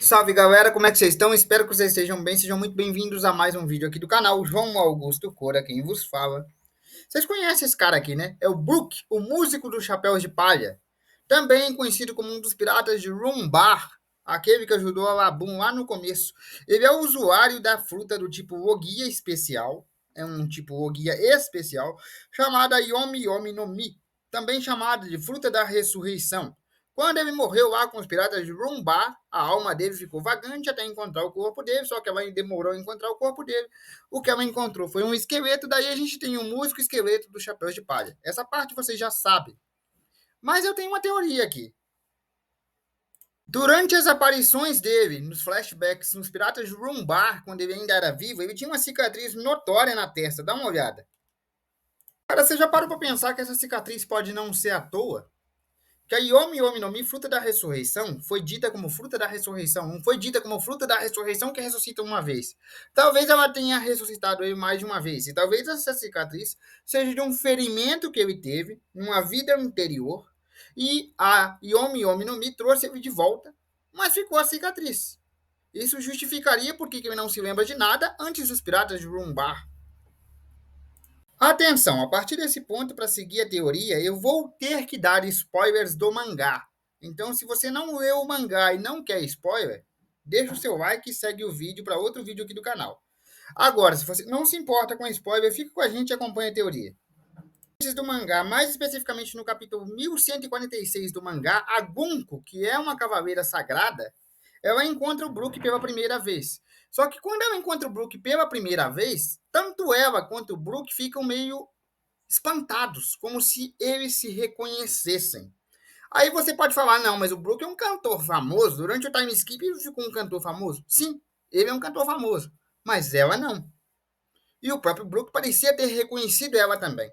Salve galera, como é que vocês estão? Espero que vocês estejam bem, sejam muito bem-vindos a mais um vídeo aqui do canal. João Augusto Cora, quem vos fala. Vocês conhecem esse cara aqui, né? É o Brook, o músico dos Chapéus de Palha. Também conhecido como um dos piratas de Rumbar, aquele que ajudou a Labum lá no começo. Ele é o usuário da fruta do tipo Logia especial, é um tipo Logia especial, chamada Yomi Yomi no Mi, também chamada de fruta da ressurreição. Quando ele morreu lá com os piratas de Rumbar, a alma dele ficou vagante até encontrar o corpo dele, só que ela demorou a encontrar o corpo dele. O que ela encontrou foi um esqueleto, daí a gente tem um músico esqueleto dos Chapéus de Palha. Essa parte vocês já sabem. Mas eu tenho uma teoria aqui. Durante as aparições dele, nos flashbacks, nos Piratas de Rumbar, quando ele ainda era vivo, ele tinha uma cicatriz notória na testa. Dá uma olhada. Cara, você já parou para pensar que essa cicatriz pode não ser à toa? Que a Yomi Yomi no Mi, fruta da ressurreição, foi dita como fruta da ressurreição. Não foi dita como fruta da ressurreição que ressuscita uma vez. Talvez ela tenha ressuscitado ele mais de uma vez. E talvez essa cicatriz seja de um ferimento que ele teve numa vida anterior. E a Yomi Yomi no Mi trouxe ele de volta, mas ficou a cicatriz. Isso justificaria porque ele não se lembra de nada antes dos piratas de Rumbar. Atenção, a partir desse ponto, para seguir a teoria, eu vou ter que dar spoilers do mangá. Então, se você não leu o mangá e não quer spoiler, deixa o seu like e segue o vídeo para outro vídeo aqui do canal. Agora, se você não se importa com spoiler, fica com a gente e acompanha a teoria. Antes do mangá, mais especificamente no capítulo 1146 do mangá, a Gunko, que é uma cavaleira sagrada, ela encontra o Brook pela primeira vez. Só que quando ela encontra o Brook pela primeira vez, tanto ela quanto o Brook ficam meio espantados, como se eles se reconhecessem. Aí você pode falar, não, mas o Brook é um cantor famoso. Durante o time skip ele ficou um cantor famoso. Sim, ele é um cantor famoso, mas ela não. E o próprio Brook parecia ter reconhecido ela também.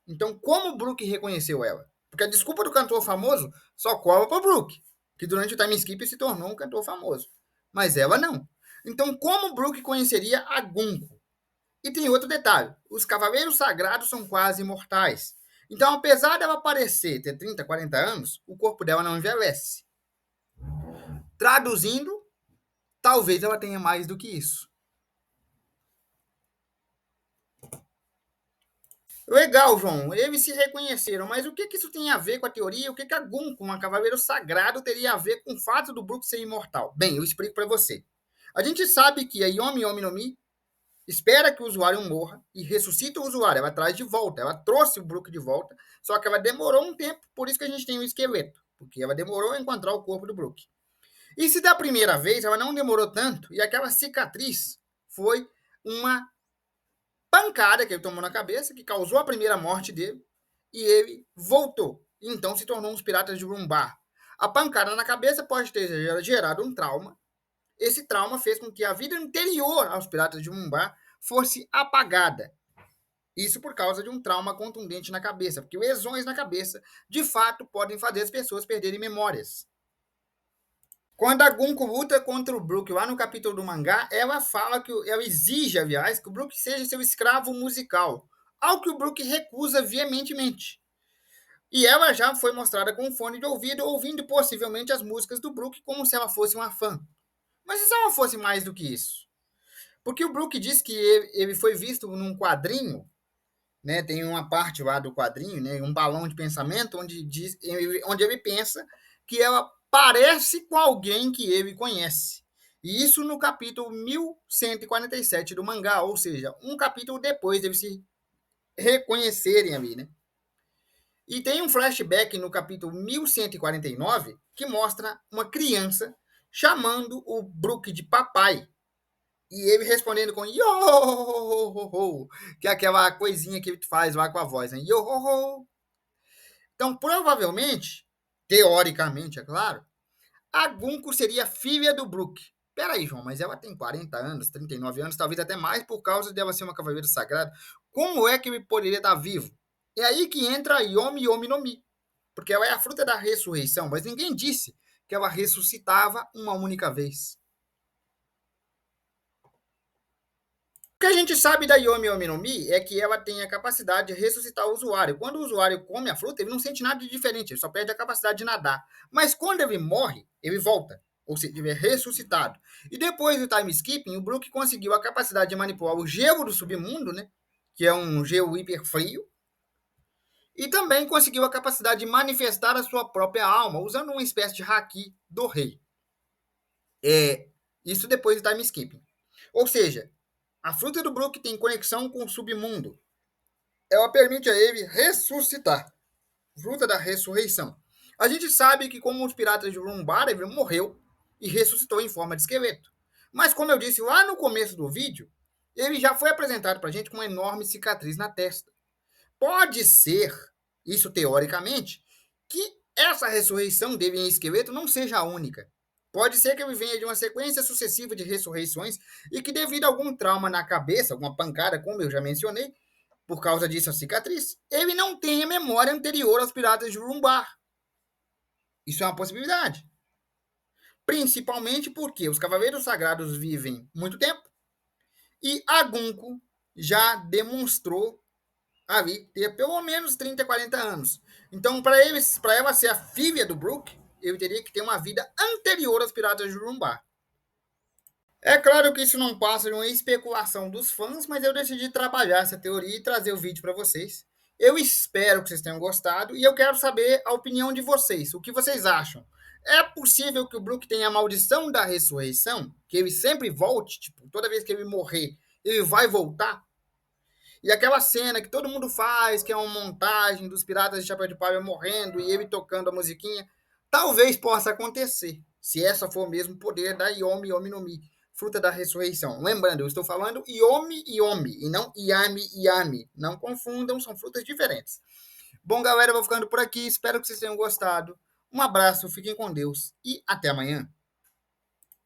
Então, como o Brook reconheceu ela? Porque a desculpa do cantor famoso só cola para o Brook, que durante o time skip se tornou um cantor famoso. Mas ela não. Então, como o Brook conheceria a Gunko? E tem outro detalhe: os cavaleiros sagrados são quase imortais. Então, apesar dela parecer ter 30, 40 anos, o corpo dela não envelhece. Traduzindo, talvez ela tenha mais do que isso. Legal, João. Eles se reconheceram, mas o que isso tem a ver com a teoria? O que a Gunko, um cavaleiro sagrado, teria a ver com o fato do Brook ser imortal? Bem, eu explico para você. A gente sabe que a Yomi Yomi no Mi espera que o usuário morra e ressuscita o usuário. Ela traz de volta. Ela trouxe o Brook de volta, só que ela demorou um tempo, por isso que a gente tem o esqueleto, porque ela demorou a encontrar o corpo do Brook. E se da primeira vez ela não demorou tanto, e aquela cicatriz foi uma pancada que ele tomou na cabeça, que causou a primeira morte dele, e ele voltou. Então se tornou um dos piratas de Rumbar. A pancada na cabeça pode ter gerado um trauma. Esse trauma fez com que a vida anterior aos piratas de Rumbar fosse apagada. Isso por causa de um trauma contundente na cabeça, porque lesões na cabeça, de fato, podem fazer as pessoas perderem memórias. Quando a Gunko luta contra o Brook lá no capítulo do mangá, ela fala que ela exige, aliás, que o Brook seja seu escravo musical, ao que o Brook recusa veementemente. E ela já foi mostrada com um fone de ouvido, ouvindo possivelmente as músicas do Brook como se ela fosse uma fã. Mas e se ela fosse mais do que isso? Porque o Brook diz que ele foi visto num quadrinho, né? Tem uma parte lá do quadrinho, né? Um balão de pensamento, onde ele pensa que ela parece com alguém que ele conhece. E isso no capítulo 1147 do mangá, ou seja, um capítulo depois de eles se reconhecerem ali, né? E tem um flashback no capítulo 1149 que mostra uma criança chamando o Brook de papai. E ele respondendo com yo, que é aquela coisinha que ele faz lá com a voz, né? Yo. Então, provavelmente, teoricamente, é claro, a Gunko seria filha do Brook. Peraí, João, mas ela tem 40 anos, 39 anos, talvez até mais, por causa dela ser uma cavaleira sagrada. Como é que ele poderia estar vivo? É aí que entra a Yomi Yomi no Mi, porque ela é a fruta da ressurreição, mas ninguém disse que ela ressuscitava uma única vez. O que a gente sabe da Yomi Yomi no Mi é que ela tem a capacidade de ressuscitar o usuário. Quando o usuário come a fruta, ele não sente nada de diferente, ele só perde a capacidade de nadar. Mas quando ele morre, ele volta. ou seja, tiver ressuscitado. E depois do time skipping, o Brook conseguiu a capacidade de manipular o gelo do submundo, né? Que é um gelo hiper frio, e também conseguiu a capacidade de manifestar a sua própria alma, usando uma espécie de haki do rei. Isso depois do time skipping. Ou seja, a fruta do Brook tem conexão com o submundo. Ela permite a ele ressuscitar. Fruta da ressurreição. A gente sabe que, como os piratas de Rumbar, ele morreu e ressuscitou em forma de esqueleto. Mas, como eu disse lá no começo do vídeo, ele já foi apresentado para a gente com uma enorme cicatriz na testa. Pode ser, isso teoricamente, que essa ressurreição dele em esqueleto não seja a única. Pode ser que ele venha de uma sequência sucessiva de ressurreições e que, devido a algum trauma na cabeça, alguma pancada, como eu já mencionei, por causa disso a cicatriz, ele não tenha memória anterior aos piratas de Urumbar. Isso é uma possibilidade. Principalmente porque os Cavaleiros Sagrados vivem muito tempo e a Gunko já demonstrou ali ter pelo menos 30, 40 anos. Então, para ela ser a filha do Brook, ele teria que ter uma vida anterior aos Piratas de Urumbar. É claro que isso não passa de uma especulação dos fãs, mas eu decidi trabalhar essa teoria e trazer o vídeo para vocês. Eu espero que vocês tenham gostado e eu quero saber a opinião de vocês. O que vocês acham? É possível que o Brook tenha a maldição da ressurreição? Que ele sempre volte? Tipo, toda vez que ele morrer, ele vai voltar? E aquela cena que todo mundo faz, que é uma montagem dos Piratas de Chapéu de Palha morrendo e ele tocando a musiquinha, talvez possa acontecer, se essa for mesmo o poder da Yomi Yomi no Mi, fruta da ressurreição. Lembrando, eu estou falando Yomi Yomi e não Yami Yami. Não confundam, são frutas diferentes. Bom, galera, eu vou ficando por aqui. Espero que vocês tenham gostado. Um abraço, fiquem com Deus e até amanhã.